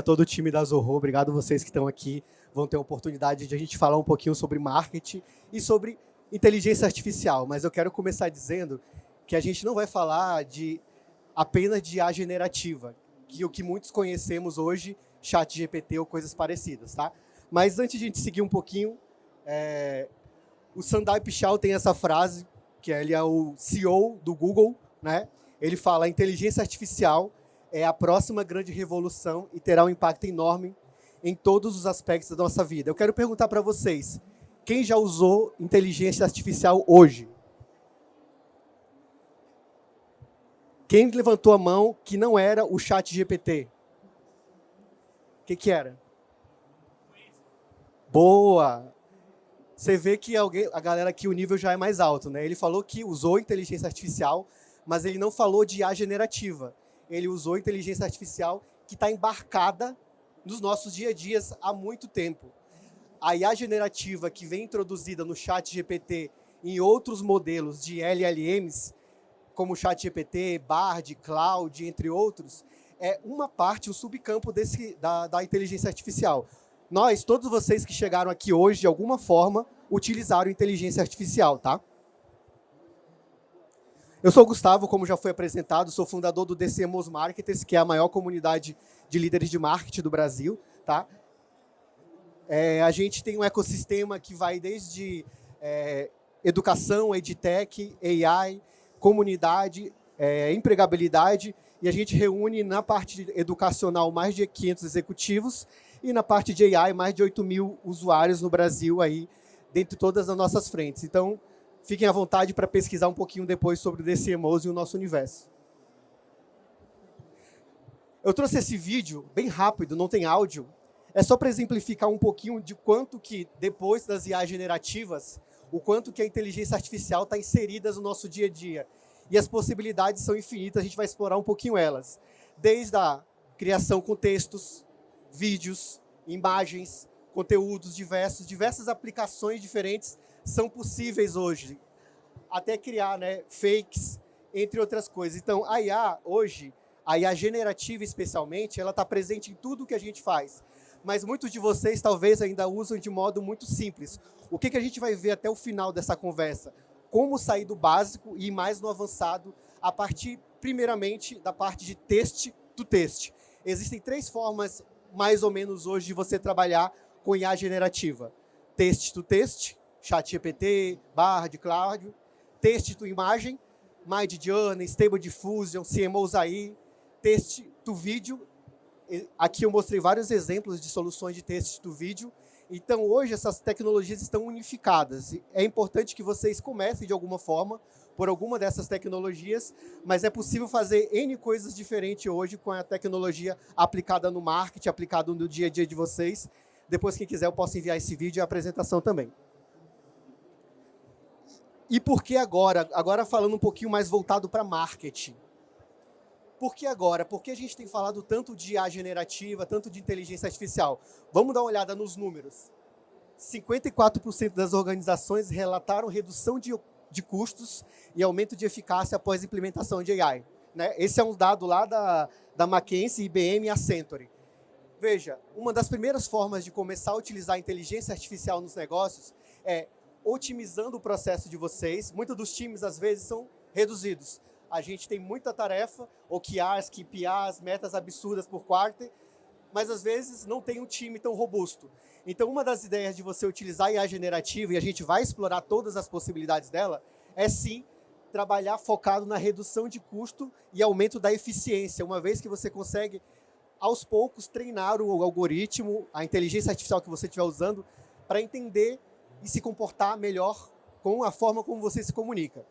A todo o time da Zorro, obrigado vocês que estão aqui, vão ter a oportunidade de a gente falar um pouquinho sobre marketing e sobre inteligência artificial, mas eu quero começar dizendo que a gente não vai falar apenas de IA generativa, que o que muitos conhecemos hoje, ChatGPT ou coisas parecidas, tá? Mas antes de a gente seguir um pouquinho, o Sundar Pichai tem essa frase, que ele é o CEO do Google, né? Ele fala: a inteligência artificial é a próxima grande revolução e terá um impacto enorme em todos os aspectos da nossa vida. Eu quero perguntar para vocês, quem já usou inteligência artificial hoje? Quem levantou a mão que não era o ChatGPT? O que era? Boa! Você vê que a galera aqui, o nível já é mais alto, né? Ele falou que usou inteligência artificial, mas ele não falou de IA generativa. Ele usou inteligência artificial que está embarcada nos nossos dia a dias há muito tempo. A IA generativa que vem introduzida no ChatGPT e em outros modelos de LLMs, como o ChatGPT, Bard, Claude, entre outros, é uma parte, um subcampo da inteligência artificial. Todos vocês que chegaram aqui hoje, de alguma forma, utilizaram inteligência artificial, tá? Eu sou o Gustavo, como já foi apresentado, sou fundador do DCMOS Marketers, que é a maior comunidade de líderes de marketing do Brasil, tá? A gente tem um ecossistema que vai desde educação, edtech, AI, comunidade, empregabilidade, e a gente reúne na parte educacional mais de 500 executivos e na parte de AI mais de 8.000 usuários no Brasil, aí, dentre todas as nossas frentes. Então, fiquem à vontade para pesquisar um pouquinho depois sobre o DCMOS e o nosso universo. Eu trouxe esse vídeo bem rápido, não tem áudio, é só para exemplificar um pouquinho de quanto que, depois das IA generativas, o quanto que a inteligência artificial está inserida no nosso dia a dia. E as possibilidades são infinitas, a gente vai explorar um pouquinho elas. Desde a criação com textos, vídeos, imagens, conteúdos diversas aplicações diferentes são possíveis hoje. Até criar fakes, entre outras coisas. Então, a IA hoje, a IA generativa especialmente, ela está presente em tudo que a gente faz. Mas muitos de vocês talvez ainda usam de modo muito simples. O que a gente vai ver até o final dessa conversa? Como sair do básico e ir mais no avançado, a partir, primeiramente, da parte de teste to teste. Existem 3 formas, mais ou menos, hoje, de você trabalhar com IA generativa. Teste to teste, ChatGPT, Bard, Claude, teste to imagem, Midjourney, Stable Diffusion, CMOs AI, teste to vídeo. Aqui eu mostrei vários exemplos de soluções de teste to vídeo. Então, hoje, essas tecnologias estão unificadas. É importante que vocês comecem, de alguma forma, por alguma dessas tecnologias, mas é possível fazer N coisas diferentes hoje com a tecnologia aplicada no marketing, aplicada no dia a dia de vocês. Depois, quem quiser, eu posso enviar esse vídeo e a apresentação também. E por que agora? Agora falando um pouquinho mais voltado para marketing. Por que agora? Por que a gente tem falado tanto de IA generativa, tanto de inteligência artificial? Vamos dar uma olhada nos números. 54% das organizações relataram redução de custos e aumento de eficácia após a implementação de AI. Esse é um dado lá da McKinsey, IBM e Accenture. Veja, uma das primeiras formas de começar a utilizar a inteligência artificial nos negócios é otimizando o processo de vocês. Muitos dos times, às vezes, são reduzidos. A gente tem muita tarefa, OKRs, KPIs, metas absurdas por quarter, mas às vezes não tem um time tão robusto. Então, uma das ideias de você utilizar a IA generativa, e a gente vai explorar todas as possibilidades dela, é sim trabalhar focado na redução de custo e aumento da eficiência, uma vez que você consegue, aos poucos, treinar o algoritmo, a inteligência artificial que você estiver usando, para entender e se comportar melhor com a forma como você se comunica.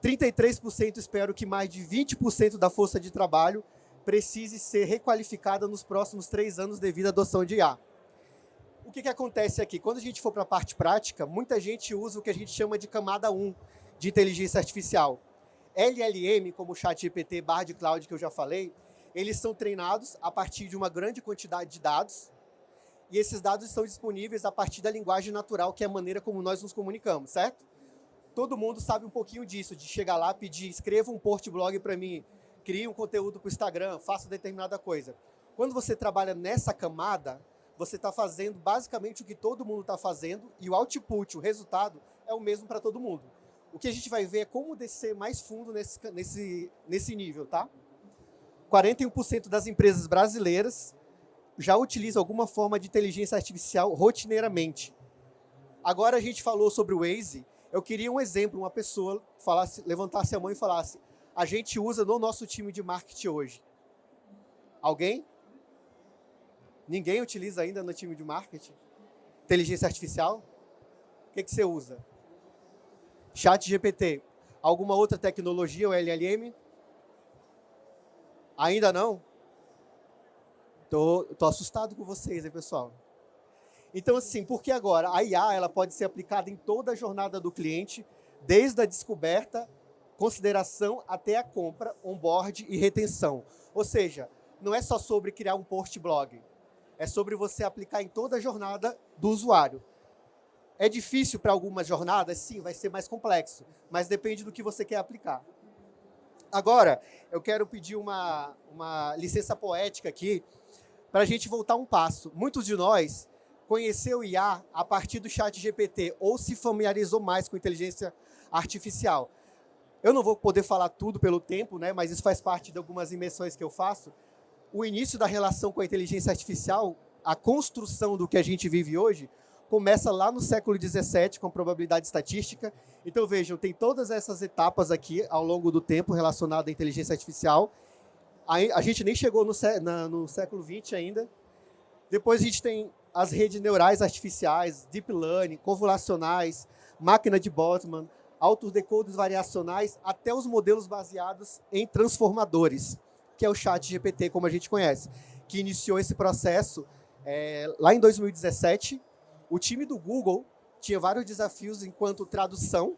33% espero que mais de 20% da força de trabalho precise ser requalificada nos próximos 3 anos devido à adoção de IA. O que acontece aqui? Quando a gente for para a parte prática, muita gente usa o que a gente chama de camada 1 de inteligência artificial. LLM, como o ChatGPT, Bard, Claude, que eu já falei, eles são treinados a partir de uma grande quantidade de dados, e esses dados estão disponíveis a partir da linguagem natural, que é a maneira como nós nos comunicamos, certo? Todo mundo sabe um pouquinho disso, de chegar lá, pedir, escreva um post blog para mim, crie um conteúdo para o Instagram, faça determinada coisa. Quando você trabalha nessa camada, você está fazendo basicamente o que todo mundo está fazendo e o output, o resultado, é o mesmo para todo mundo. O que a gente vai ver é como descer mais fundo nesse nível, tá? 41% das empresas brasileiras já utilizam alguma forma de inteligência artificial rotineiramente. Agora a gente falou sobre o Waze, eu queria um exemplo, uma pessoa levantasse a mão e falasse: a gente usa no nosso time de marketing hoje. Alguém? Ninguém utiliza ainda no time de marketing? Inteligência artificial? O que você usa? ChatGPT. Alguma outra tecnologia, o LLM? Ainda não? Tô assustado com vocês, hein, pessoal? Então, assim, por que agora? A IA ela pode ser aplicada em toda a jornada do cliente, desde a descoberta, consideração, até a compra, onboard e retenção. Ou seja, não é só sobre criar um post blog, é sobre você aplicar em toda a jornada do usuário. É difícil para algumas jornadas? Sim, vai ser mais complexo, mas depende do que você quer aplicar. Agora, eu quero pedir uma licença poética aqui, para a gente voltar um passo. Muitos de nós conheceu o IA a partir do ChatGPT ou se familiarizou mais com inteligência artificial. Eu não vou poder falar tudo pelo tempo, né, mas isso faz parte de algumas imersões que eu faço. O início da relação com a inteligência artificial, a construção do que a gente vive hoje, começa lá no século XVII, com probabilidade estatística. Então, vejam, tem todas essas etapas aqui ao longo do tempo relacionadas à inteligência artificial. A gente nem chegou no século XX ainda. Depois a gente tem as redes neurais artificiais, deep learning, convolucionais, máquina de Boltzmann, autodecoders variacionais, até os modelos baseados em transformadores, que é o ChatGPT, como a gente conhece, que iniciou esse processo lá em 2017. O time do Google tinha vários desafios enquanto tradução,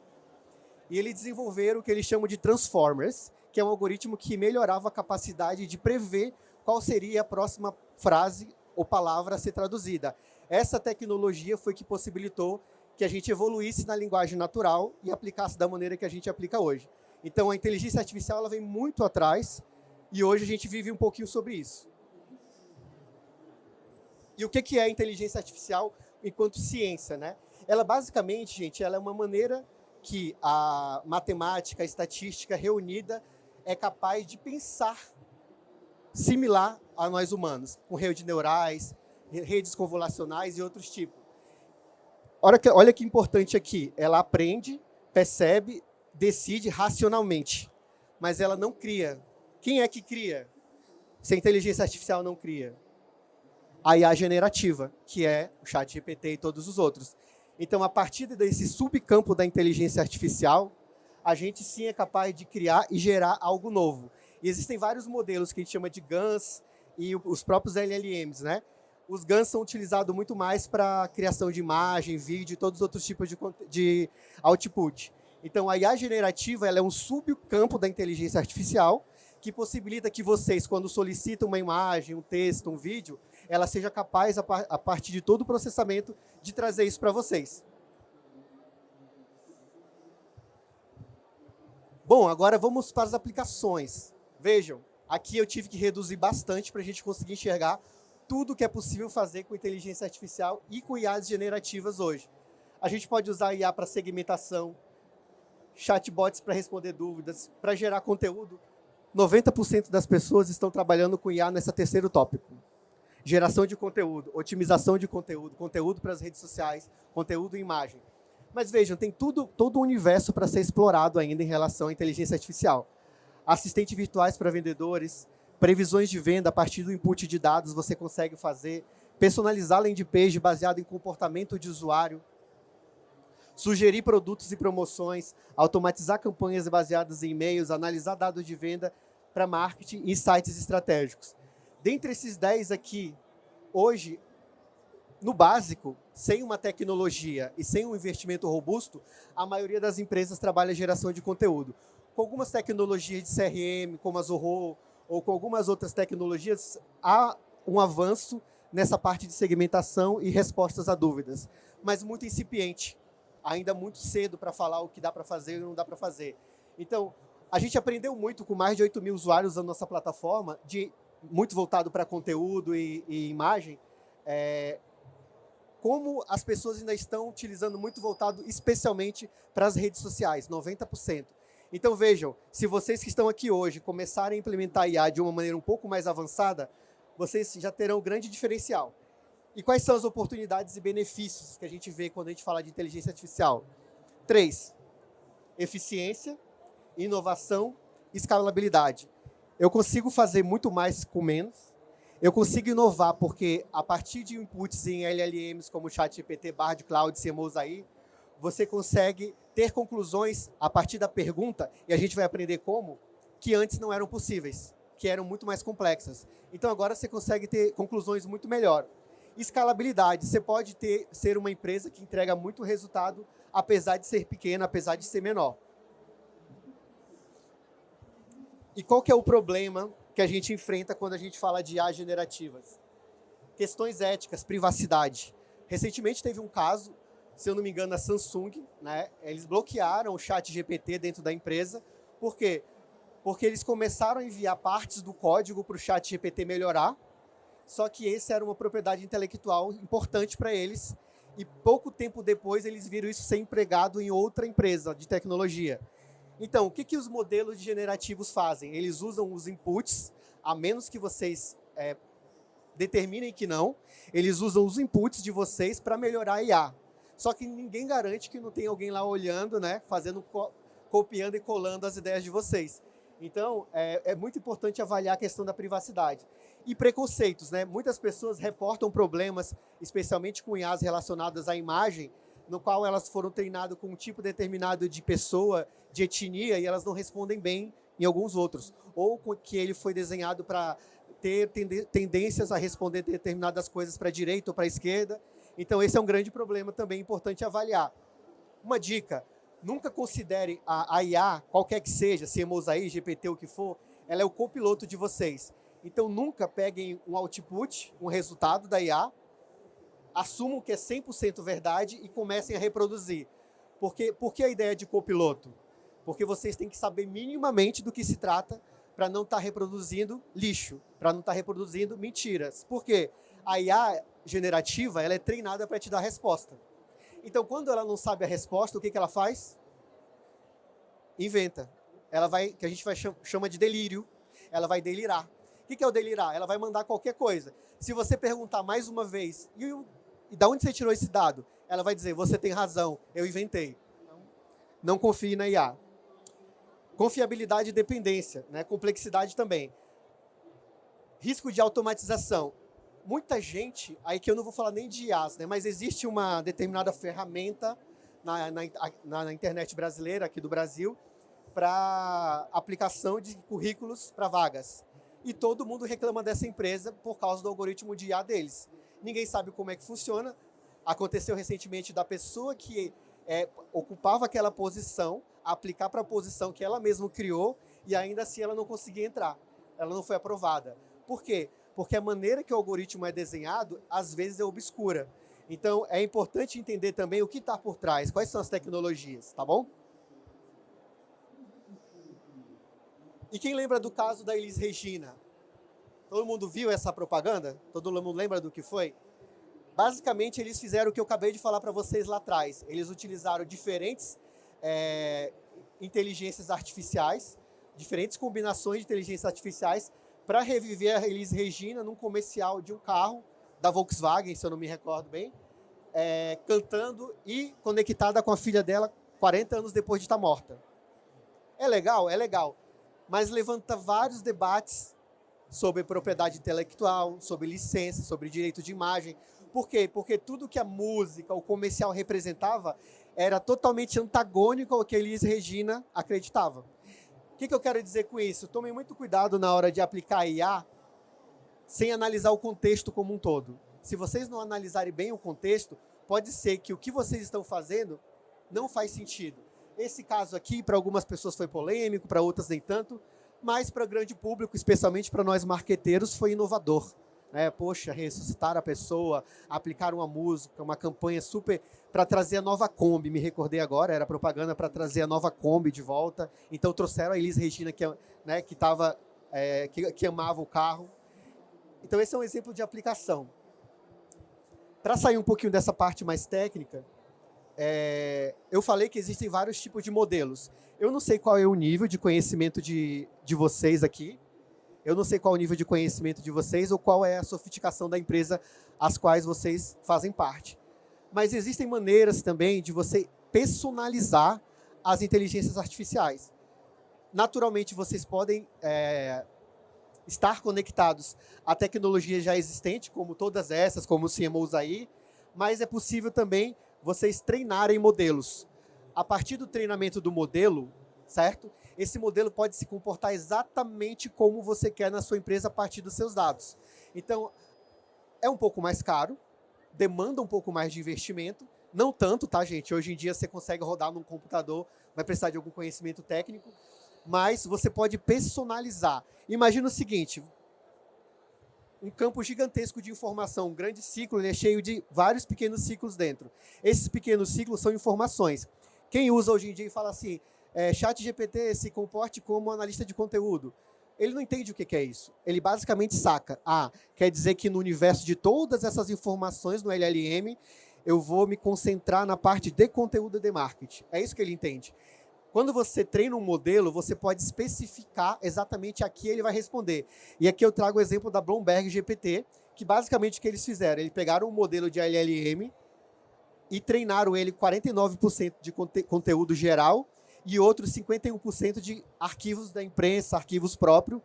e eles desenvolveram o que eles chamam de Transformers, que é um algoritmo que melhorava a capacidade de prever qual seria a próxima frase ou palavra a ser traduzida. Essa tecnologia foi que possibilitou que a gente evoluísse na linguagem natural e aplicasse da maneira que a gente aplica hoje. Então, a inteligência artificial ela vem muito atrás e hoje a gente vive um pouquinho sobre isso. E o que é a inteligência artificial enquanto ciência, né? Ela, basicamente, gente, ela é uma maneira que a matemática, a estatística reunida é capaz de pensar similar a nós humanos, com redes neurais, redes convolucionais e outros tipos. Olha que importante aqui, ela aprende, percebe, decide racionalmente, mas ela não cria. Quem é que cria? Se a inteligência artificial não cria? A IA generativa, que é o ChatGPT e todos os outros. Então, a partir desse subcampo da inteligência artificial, a gente sim é capaz de criar e gerar algo novo. E existem vários modelos que a gente chama de GANs e os próprios LLMs, né? Os GANs são utilizados muito mais para criação de imagem, vídeo e todos os outros tipos de output. Então, a IA generativa ela é um subcampo da inteligência artificial que possibilita que vocês, quando solicitam uma imagem, um texto, um vídeo, ela seja capaz, a partir de todo o processamento, de trazer isso para vocês. Bom, agora vamos para as aplicações. Vejam, aqui eu tive que reduzir bastante para a gente conseguir enxergar tudo que é possível fazer com inteligência artificial e com IAs generativas hoje. A gente pode usar IA para segmentação, chatbots para responder dúvidas, para gerar conteúdo. 90% das pessoas estão trabalhando com IA nesse terceiro tópico. Geração de conteúdo, otimização de conteúdo, conteúdo para as redes sociais, conteúdo em imagem. Mas vejam, tem todo um universo para ser explorado ainda em relação à inteligência artificial. Assistentes virtuais para vendedores, previsões de venda a partir do input de dados você consegue fazer, personalizar landing page baseado em comportamento de usuário, sugerir produtos e promoções, automatizar campanhas baseadas em e-mails, analisar dados de venda para marketing e sites estratégicos. Dentre esses 10 aqui, hoje, no básico, sem uma tecnologia e sem um investimento robusto, a maioria das empresas trabalha geração de conteúdo. Com algumas tecnologias de CRM, como a Zoho, ou com algumas outras tecnologias, há um avanço nessa parte de segmentação e respostas a dúvidas, mas muito incipiente, ainda muito cedo para falar o que dá para fazer e não dá para fazer. Então, a gente aprendeu muito com mais de 8 mil usuários usando nossa plataforma de muito voltado para conteúdo e imagem, como as pessoas ainda estão utilizando muito voltado especialmente para as redes sociais, 90%. Então vejam, se vocês que estão aqui hoje começarem a implementar IA de uma maneira um pouco mais avançada, vocês já terão um grande diferencial. E quais são as oportunidades e benefícios que a gente vê quando a gente fala de inteligência artificial? 3. Eficiência, inovação, escalabilidade. Eu consigo fazer muito mais com menos. Eu consigo inovar porque, a partir de inputs em LLMs como ChatGPT, Bard, Cloud, Semosaí, você consegue ter conclusões a partir da pergunta, e a gente vai aprender como, que antes não eram possíveis, que eram muito mais complexas. Então, agora você consegue ter conclusões muito melhor. Escalabilidade. Você pode ser uma empresa que entrega muito resultado, apesar de ser pequena, apesar de ser menor. E qual que é o problema que a gente enfrenta quando a gente fala de IA generativas? Questões éticas, privacidade. Recentemente teve um caso, se eu não me engano, a Samsung, né? Eles bloquearam o ChatGPT dentro da empresa. Por quê? Porque eles começaram a enviar partes do código para o ChatGPT melhorar, só que essa era uma propriedade intelectual importante para eles, e pouco tempo depois eles viram isso ser empregado em outra empresa de tecnologia. Então, o que os modelos generativos fazem? Eles usam os inputs, a menos que vocês determinem que não, eles usam os inputs de vocês para melhorar a IA. Só que ninguém garante que não tem alguém lá olhando, né, copiando e colando as ideias de vocês. Então, é muito importante avaliar a questão da privacidade. E preconceitos, né? Muitas pessoas reportam problemas, especialmente com IAs relacionadas à imagem, no qual elas foram treinadas com um tipo determinado de pessoa, de etnia, e elas não respondem bem em alguns outros. Ou que ele foi desenhado para ter tendências a responder determinadas coisas para a direita ou para a esquerda. Então, esse é um grande problema também importante avaliar. Uma dica, nunca considere a IA, qualquer que seja, se é Mosaí, GPT, o que for, ela é o copiloto de vocês. Então, nunca peguem um output, um resultado da IA, assumam que é 100% verdade e comecem a reproduzir. Por que a ideia de copiloto? Porque vocês têm que saber minimamente do que se trata para não estar reproduzindo lixo, para não estar reproduzindo mentiras. Por quê? A IA generativa, ela é treinada para te dar resposta. Então, quando ela não sabe a resposta, o que ela faz? Inventa. Ela vai, que a gente chama de delírio, ela vai delirar. O que é o delirar? Ela vai mandar qualquer coisa. Se você perguntar mais uma vez, e de onde você tirou esse dado? Ela vai dizer, você tem razão, eu inventei. Não confie na IA. Confiabilidade e dependência, né? Complexidade também. Risco de automatização. Muita gente, aí que eu não vou falar nem de IAs, né? Mas existe uma determinada ferramenta na internet brasileira, aqui do Brasil, para aplicação de currículos para vagas. E todo mundo reclama dessa empresa por causa do algoritmo de IA deles. Ninguém sabe como é que funciona. Aconteceu recentemente da pessoa que ocupava aquela posição, aplicar para a posição que ela mesma criou, e ainda assim ela não conseguia entrar. Ela não foi aprovada. Por quê? Porque a maneira que o algoritmo é desenhado, às vezes é obscura. Então, é importante entender também o que está por trás, quais são as tecnologias, tá bom? E quem lembra do caso da Elis Regina? Todo mundo viu essa propaganda? Todo mundo lembra do que foi? Basicamente, eles fizeram o que eu acabei de falar para vocês lá atrás. Eles utilizaram diferentes inteligências artificiais, diferentes combinações de inteligências artificiais para reviver a Elis Regina num comercial de um carro da Volkswagen, se eu não me recordo bem, cantando e conectada com a filha dela 40 anos depois de estar morta. É legal? É legal. Mas levanta vários debates sobre propriedade intelectual, sobre licença, sobre direito de imagem. Por quê? Porque tudo que a música, o comercial representava, era totalmente antagônico ao que a Elis Regina acreditava. O que eu quero dizer com isso? Tomem muito cuidado na hora de aplicar a IA sem analisar o contexto como um todo. Se vocês não analisarem bem o contexto, pode ser que o que vocês estão fazendo não faz sentido. Esse caso aqui, para algumas pessoas foi polêmico, para outras nem tanto, mas para o grande público, especialmente para nós marqueteiros, foi inovador. Poxa, ressuscitar a pessoa, aplicar uma música, uma campanha super para trazer a nova Kombi, me recordei agora, era propaganda para trazer a nova Kombi de volta. Então trouxeram a Elis Regina, que amava o carro. Então, esse é um exemplo de aplicação. Para sair um pouquinho dessa parte mais técnica, eu falei que existem vários tipos de modelos. Eu não sei qual é o nível de conhecimento de vocês aqui. Eu não sei qual é o nível de conhecimento de vocês ou qual é a sofisticação da empresa às quais vocês fazem parte. Mas existem maneiras também de você personalizar as inteligências artificiais. Naturalmente, vocês podem estar conectados à tecnologia já existente, como todas essas, como o CMOs aí, mas é possível também vocês treinarem modelos. A partir do treinamento do modelo, certo? Esse modelo pode se comportar exatamente como você quer na sua empresa a partir dos seus dados. Então, é um pouco mais caro, demanda um pouco mais de investimento, não tanto, tá, gente? Hoje em dia você consegue rodar num computador, vai precisar de algum conhecimento técnico, mas você pode personalizar. Imagina o seguinte, um campo gigantesco de informação, um grande ciclo, ele é cheio de vários pequenos ciclos dentro. Esses pequenos ciclos são informações. Quem usa hoje em dia e fala assim, ChatGPT se comporte como analista de conteúdo. Ele não entende o que é isso. Ele basicamente saca. Quer dizer que no universo de todas essas informações no LLM, eu vou me concentrar na parte de conteúdo de marketing. É isso que ele entende. Quando você treina um modelo, você pode especificar exatamente a que ele vai responder. E aqui eu trago o exemplo da Bloomberg GPT, que basicamente o que eles fizeram? Eles pegaram um modelo de LLM e treinaram ele 49% de conteúdo geral e outros 51% de arquivos da imprensa, arquivos próprios,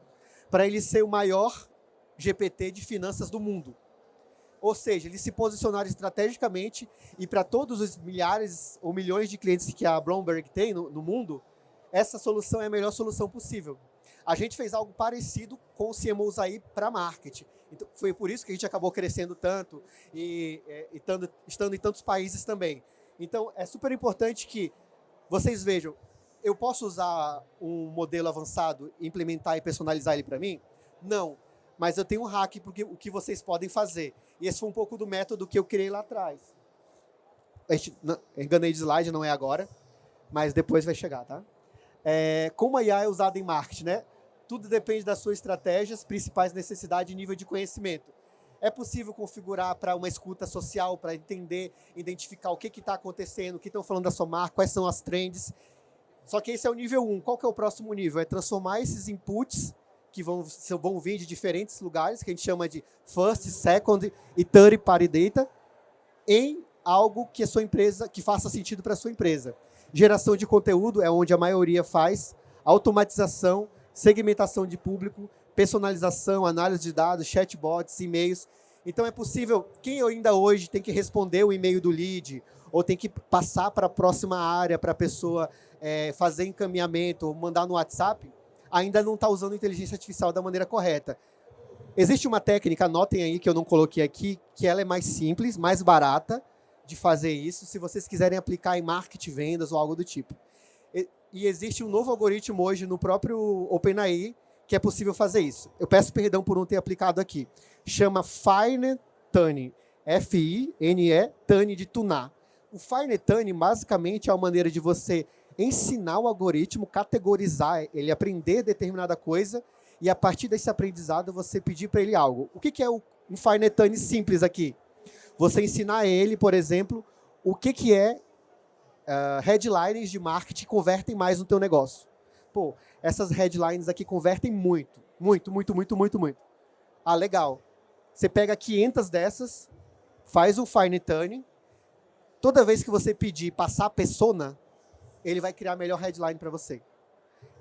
para ele ser o maior GPT de finanças do mundo. Ou seja, eles se posicionaram estrategicamente e para todos os milhares ou milhões de clientes que a Bloomberg tem no mundo, essa solução é a melhor solução possível. A gente fez algo parecido com o CMOs aí para marketing. Então, foi por isso que a gente acabou crescendo tanto e estando em tantos países também. Então, é super importante que vocês vejam, eu posso usar um modelo avançado, implementar e personalizar ele para mim? Não. Mas eu tenho um hack porque o que vocês podem fazer. E esse foi um pouco do método que eu criei lá atrás. Enganei de slide, não é agora, mas depois vai chegar, tá? Como a IA é usada em marketing, né? Tudo depende das suas estratégias, principais necessidades e nível de conhecimento. É possível configurar para uma escuta social, para entender, identificar o que está acontecendo, o que estão falando da sua marca, quais são as trends. Só que esse é o nível 1. Qual que é o próximo nível? É transformar esses inputs que vão vir de diferentes lugares, que a gente chama de first, second e third party data, em algo que a sua empresa, que faça sentido para a sua empresa. Geração de conteúdo é onde a maioria faz, automatização, segmentação de público, personalização, análise de dados, chatbots, e-mails. Então é possível, quem ainda hoje tem que responder o e-mail do lead, ou tem que passar para a próxima área para a pessoa fazer encaminhamento, ou mandar no WhatsApp, ainda não está usando inteligência artificial da maneira correta. Existe uma técnica, anotem aí, que eu não coloquei aqui, que ela é mais simples, mais barata de fazer isso, se vocês quiserem aplicar em marketing, vendas ou algo do tipo. E existe um novo algoritmo hoje no próprio OpenAI que é possível fazer isso. Eu peço perdão por não ter aplicado aqui. Chama Fine Tuning. F-I-N-E, Tuning de tunar. O Fine Tuning, basicamente, é uma maneira de você ensinar o algoritmo, categorizar, ele aprender determinada coisa e, a partir desse aprendizado, você pedir para ele algo. O que é um Fine Tuning simples aqui? Você ensinar ele, por exemplo, o que é headlines de marketing convertem mais no teu negócio. Pô, essas headlines aqui convertem muito, muito, muito, muito, muito, muito. Legal. Você pega 500 dessas, faz um Fine Tuning, toda vez que você pedir passar a persona, ele vai criar a melhor headline para você.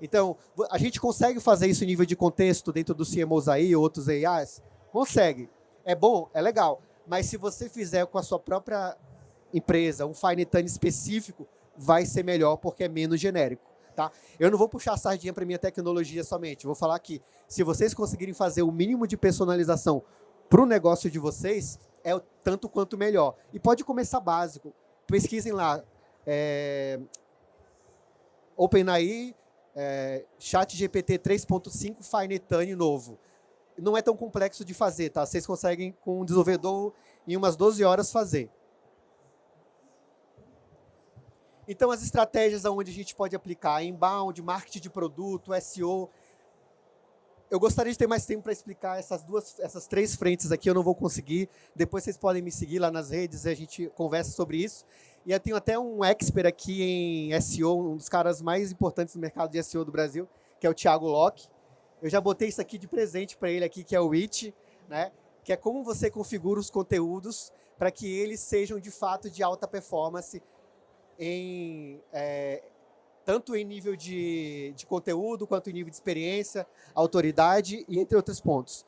Então, a gente consegue fazer isso em nível de contexto dentro do CMOs aí, outros AIs? Consegue. É bom? É legal. Mas se você fizer com a sua própria empresa um Fine Tuning específico, vai ser melhor porque é menos genérico. Tá? Eu não vou puxar a sardinha para minha tecnologia somente. Eu vou falar que se vocês conseguirem fazer o mínimo de personalização para o negócio de vocês, é o tanto quanto melhor. E pode começar básico. Pesquisem lá. OpenAI, ChatGPT 3.5 Fine Tuning novo. Não é tão complexo de fazer, tá? Vocês conseguem, com um desenvolvedor, em umas 12 horas fazer. Então, as estratégias onde a gente pode aplicar, inbound, marketing de produto, SEO, Eu gostaria de ter mais tempo para explicar essas três frentes aqui, eu não vou conseguir. Depois vocês podem me seguir lá nas redes e a gente conversa sobre isso. E eu tenho até um expert aqui em SEO, um dos caras mais importantes do mercado de SEO do Brasil, que é o Thiago Locke. Eu já botei isso aqui de presente para ele aqui, que é o It, né? Que é como você configura os conteúdos para que eles sejam de fato de alta performance tanto em nível de conteúdo, quanto em nível de experiência, autoridade e entre outros pontos.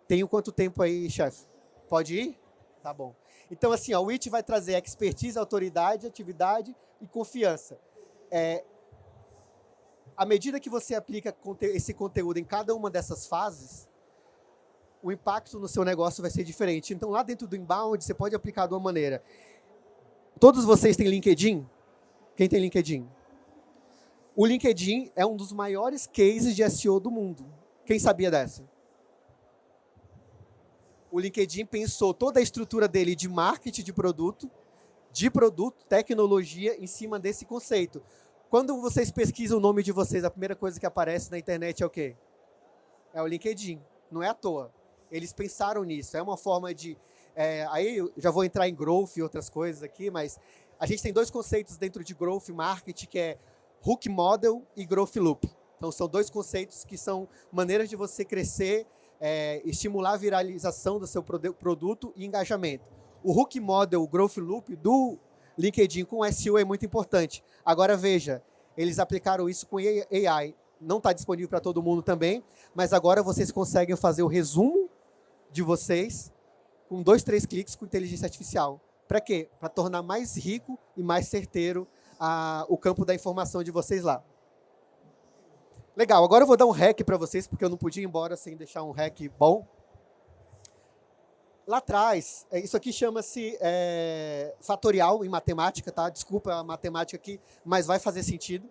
Tenho quanto tempo aí, chefe? Pode ir? Tá bom. Então, assim, o It vai trazer expertise, autoridade, atividade e confiança. À medida que você aplica esse conteúdo em cada uma dessas fases, o impacto no seu negócio vai ser diferente. Então, lá dentro do inbound, você pode aplicar de uma maneira. Todos vocês têm LinkedIn? Quem tem LinkedIn? O LinkedIn é um dos maiores cases de SEO do mundo. Quem sabia dessa? O LinkedIn pensou toda a estrutura dele de marketing de produto, tecnologia, em cima desse conceito. Quando vocês pesquisam o nome de vocês, a primeira coisa que aparece na internet é o quê? É o LinkedIn. Não é à toa. Eles pensaram nisso. É uma forma de... aí eu já vou entrar em growth e outras coisas aqui, mas a gente tem dois conceitos dentro de growth marketing, que é Hook Model e Growth Loop. Então, são dois conceitos que são maneiras de você crescer, estimular a viralização do seu produto e engajamento. O Hook Model, o Growth Loop do LinkedIn com SEO é muito importante. Agora, veja, eles aplicaram isso com AI. Não está disponível para todo mundo também, mas agora vocês conseguem fazer o resumo de vocês com 2, 3 cliques com inteligência artificial. Para quê? Para tornar mais rico e mais certeiro o campo da informação de vocês lá. Legal, agora eu vou dar um hack para vocês, porque eu não podia ir embora sem deixar um hack bom. Lá atrás, isso aqui chama-se fatorial em matemática, tá? Desculpa a matemática aqui, mas vai fazer sentido.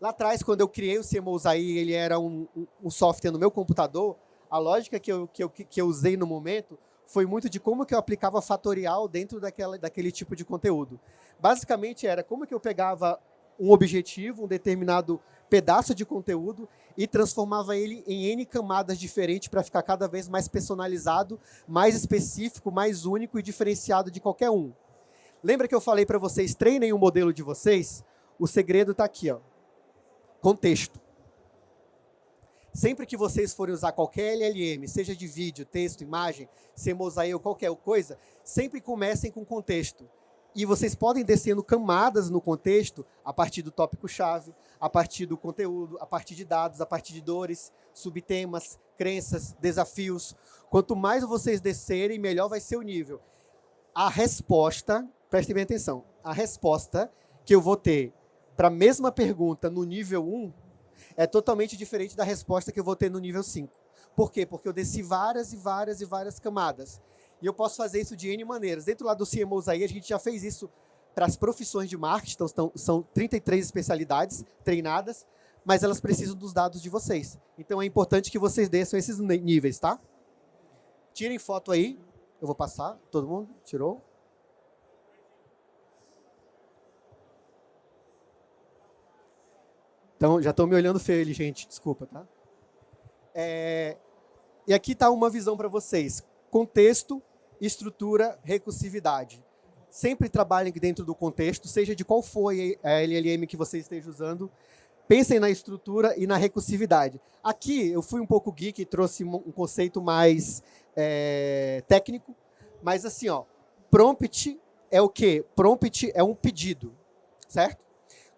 Lá atrás, quando eu criei o CMOSAI, ele era um software no meu computador, a lógica que eu usei no momento foi muito de como que eu aplicava fatorial dentro daquele tipo de conteúdo. Basicamente era como que eu pegava um objetivo, um determinado pedaço de conteúdo e transformava ele em N camadas diferentes para ficar cada vez mais personalizado, mais específico, mais único e diferenciado de qualquer um. Lembra que eu falei para vocês, treinem o modelo de vocês? O segredo está aqui, ó. Contexto. Sempre que vocês forem usar qualquer LLM, seja de vídeo, texto, imagem, CMOSAI ou qualquer coisa, sempre comecem com contexto. E vocês podem descendo camadas no contexto a partir do tópico-chave, a partir do conteúdo, a partir de dados, a partir de dores, subtemas, crenças, desafios. Quanto mais vocês descerem, melhor vai ser o nível. A resposta, prestem bem atenção, a resposta que eu vou ter para a mesma pergunta no nível 1 é totalmente diferente da resposta que eu vou ter no nível 5. Por quê? Porque eu desci várias e várias e várias camadas. E eu posso fazer isso de N maneiras. Dentro lá do CMOSAI, a gente já fez isso para as profissões de marketing, então são 33 especialidades treinadas, mas elas precisam dos dados de vocês. Então é importante que vocês desçam esses níveis, tá? Tirem foto aí. Eu vou passar. Todo mundo tirou? Então, já estão me olhando feio ali, gente. Desculpa, tá? E aqui está uma visão para vocês. Contexto, estrutura, recursividade. Sempre trabalhem dentro do contexto, seja de qual for a LLM que você esteja usando. Pensem na estrutura e na recursividade. Aqui, eu fui um pouco geek e trouxe um conceito mais técnico, mas assim, ó, prompt é o quê? Prompt é um pedido, certo?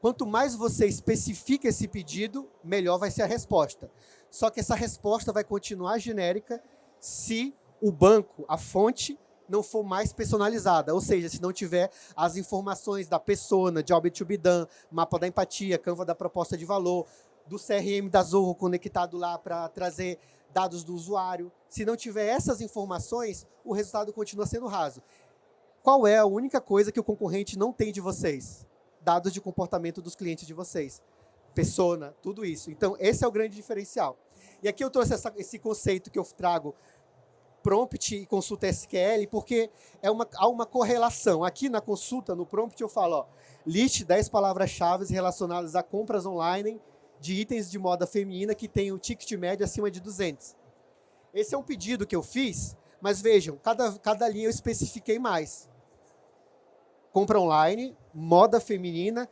Quanto mais você especifica esse pedido, melhor vai ser a resposta. Só que essa resposta vai continuar genérica se o banco, a fonte, não for mais personalizada. Ou seja, se não tiver as informações da persona, job to be done, mapa da empatia, Canva da proposta de valor, do CRM da Zorro conectado lá para trazer dados do usuário. Se não tiver essas informações, o resultado continua sendo raso. Qual é a única coisa que o concorrente não tem de vocês? Dados de comportamento dos clientes de vocês. Persona, tudo isso. Então, esse é o grande diferencial. E aqui eu trouxe esse conceito que eu trago, prompt e consulta SQL, porque há uma correlação. Aqui na consulta, no prompt, eu falo, ó, liste 10 palavras-chave relacionadas a compras online de itens de moda feminina que tem o ticket médio acima de 200. Esse é um pedido que eu fiz, mas vejam, cada linha eu especifiquei mais. Compra online, moda feminina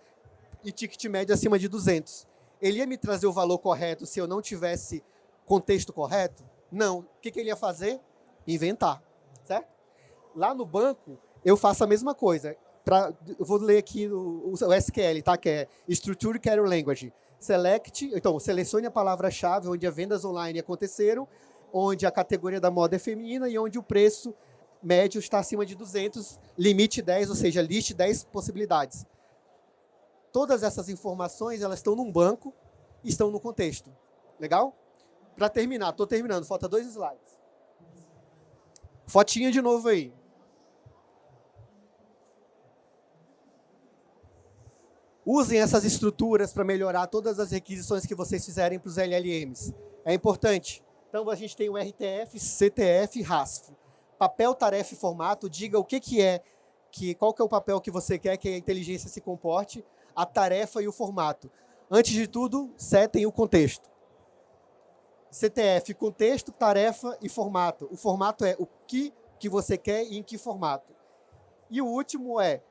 e ticket médio acima de 200. Ele ia me trazer o valor correto se eu não tivesse contexto correto? Não. O que ele ia fazer? Inventar, certo? Lá no banco, eu faço a mesma coisa. Eu vou ler aqui o SQL, tá? Que é Structure Query Language. Selecione a palavra-chave onde as vendas online aconteceram, onde a categoria da moda é feminina e onde o preço médio está acima de 200, limite 10, ou seja, liste 10 possibilidades. Todas essas informações, elas estão num banco e estão no contexto. Legal? Para terminar, estou terminando, falta 2 slides. Fotinha de novo aí. Usem essas estruturas para melhorar todas as requisições que vocês fizerem para os LLMs. É importante. Então, a gente tem o RTF, CTF e RASF. Papel, tarefa e formato, diga o que é, qual que é o papel que você quer que a inteligência se comporte, a tarefa e o formato. Antes de tudo, setem o contexto. CTF, contexto, tarefa e formato. O formato é o que você quer e em que formato. E o último é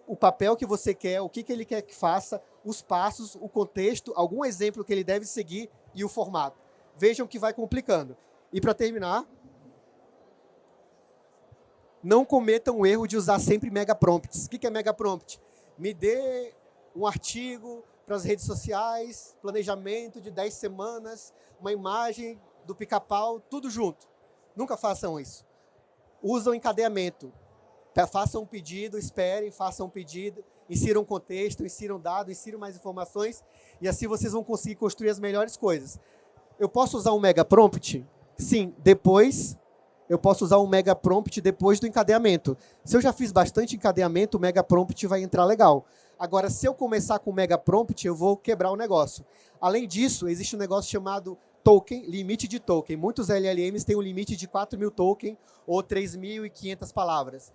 o papel que você quer, o que ele quer que faça, os passos, o contexto, algum exemplo que ele deve seguir e o formato. Vejam que vai complicando. E para terminar, não cometam o erro de usar sempre mega prompts. O que é mega prompt? Me dê um artigo para as redes sociais, planejamento de 10 semanas, uma imagem do pica-pau, tudo junto. Nunca façam isso. Usam encadeamento. Façam um pedido, esperem, façam um pedido, insiram contexto, insiram dados, insiram mais informações, e assim vocês vão conseguir construir as melhores coisas. Eu posso usar um mega prompt? Sim, depois eu posso usar um mega prompt depois do encadeamento. Se eu já fiz bastante encadeamento, o mega prompt vai entrar legal. Agora, se eu começar com o mega prompt, eu vou quebrar o negócio. Além disso, existe um negócio chamado token, limite de token. Muitos LLMs têm um limite de 4.000 tokens ou 3.500 palavras.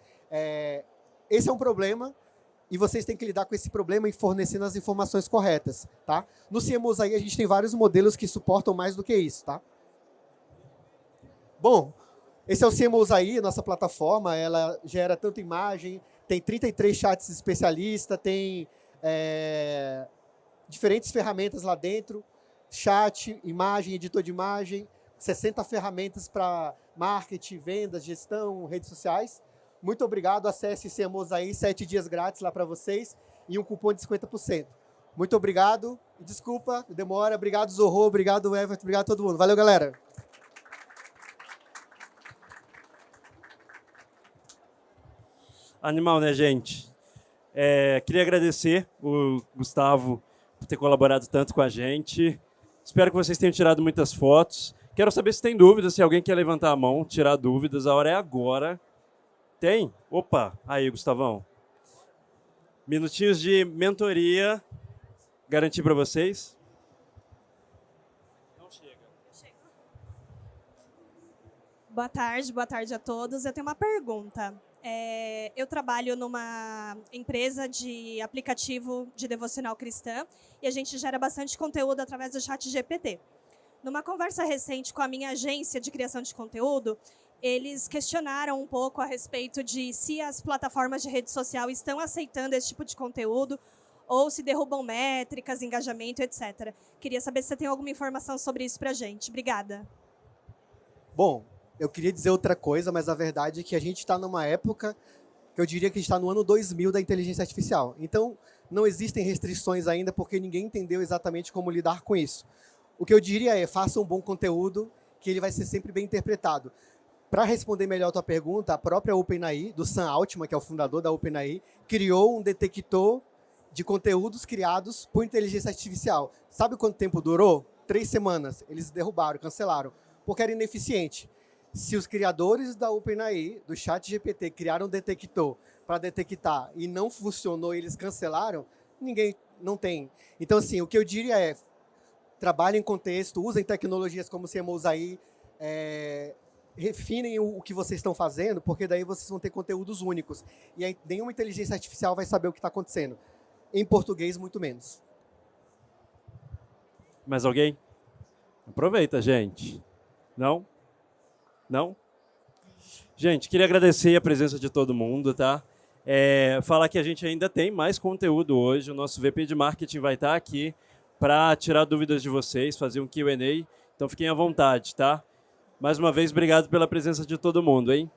Esse é um problema e vocês têm que lidar com esse problema e fornecendo as informações corretas. Tá? No CMOs aí, a gente tem vários modelos que suportam mais do que isso. Tá? Bom, esse é o CMOs aí, nossa plataforma. Ela gera tanto imagem, tem 33 chats especialistas, tem diferentes ferramentas lá dentro. Chat, imagem, editor de imagem, 60 ferramentas para marketing, vendas, gestão, redes sociais. Muito obrigado, acesse CMOs aí, 7 dias grátis lá para vocês e um cupom de 50%. Muito obrigado, desculpa, demora, obrigado Zorro, obrigado Everton, obrigado a todo mundo. Valeu, galera. Animal, né, gente? Queria agradecer o Gustavo por ter colaborado tanto com a gente. Espero que vocês tenham tirado muitas fotos. Quero saber se tem dúvidas, se alguém quer levantar a mão, tirar dúvidas. A hora é agora. Tem? Opa, aí, Gustavão. Minutinhos de mentoria. Garantir para vocês. Não chega. Boa tarde a todos. Eu tenho uma pergunta. Eu trabalho numa empresa de aplicativo de devocional cristã e a gente gera bastante conteúdo através do ChatGPT. Numa conversa recente com a minha agência de criação de conteúdo, eles questionaram um pouco a respeito de se as plataformas de rede social estão aceitando esse tipo de conteúdo ou se derrubam métricas, engajamento, etc. Queria saber se você tem alguma informação sobre isso para a gente. Obrigada. Bom, eu queria dizer outra coisa, mas a verdade é que a gente está numa época que eu diria que está no ano 2000 da inteligência artificial. Então, não existem restrições ainda porque ninguém entendeu exatamente como lidar com isso. O que eu diria é, faça um bom conteúdo, que ele vai ser sempre bem interpretado. Para responder melhor a tua pergunta, a própria OpenAI, do Sam Altman, que é o fundador da OpenAI, criou um detector de conteúdos criados por inteligência artificial. Sabe quanto tempo durou? 3 semanas. Eles derrubaram, cancelaram, porque era ineficiente. Se os criadores da OpenAI, do ChatGPT, criaram um detector para detectar e não funcionou e eles cancelaram, ninguém não tem. Então, assim, o que eu diria é, trabalhem em contexto, usem tecnologias como o CMOs aí, refinem o que vocês estão fazendo, porque daí vocês vão ter conteúdos únicos. E aí nenhuma inteligência artificial vai saber o que está acontecendo. Em português, muito menos. Mais alguém? Aproveita, gente. Não? Não? Gente, queria agradecer a presença de todo mundo, tá? Falar que a gente ainda tem mais conteúdo hoje. O nosso VP de Marketing vai estar aqui para tirar dúvidas de vocês, fazer um Q&A. Então fiquem à vontade, tá? Mais uma vez, obrigado pela presença de todo mundo, hein?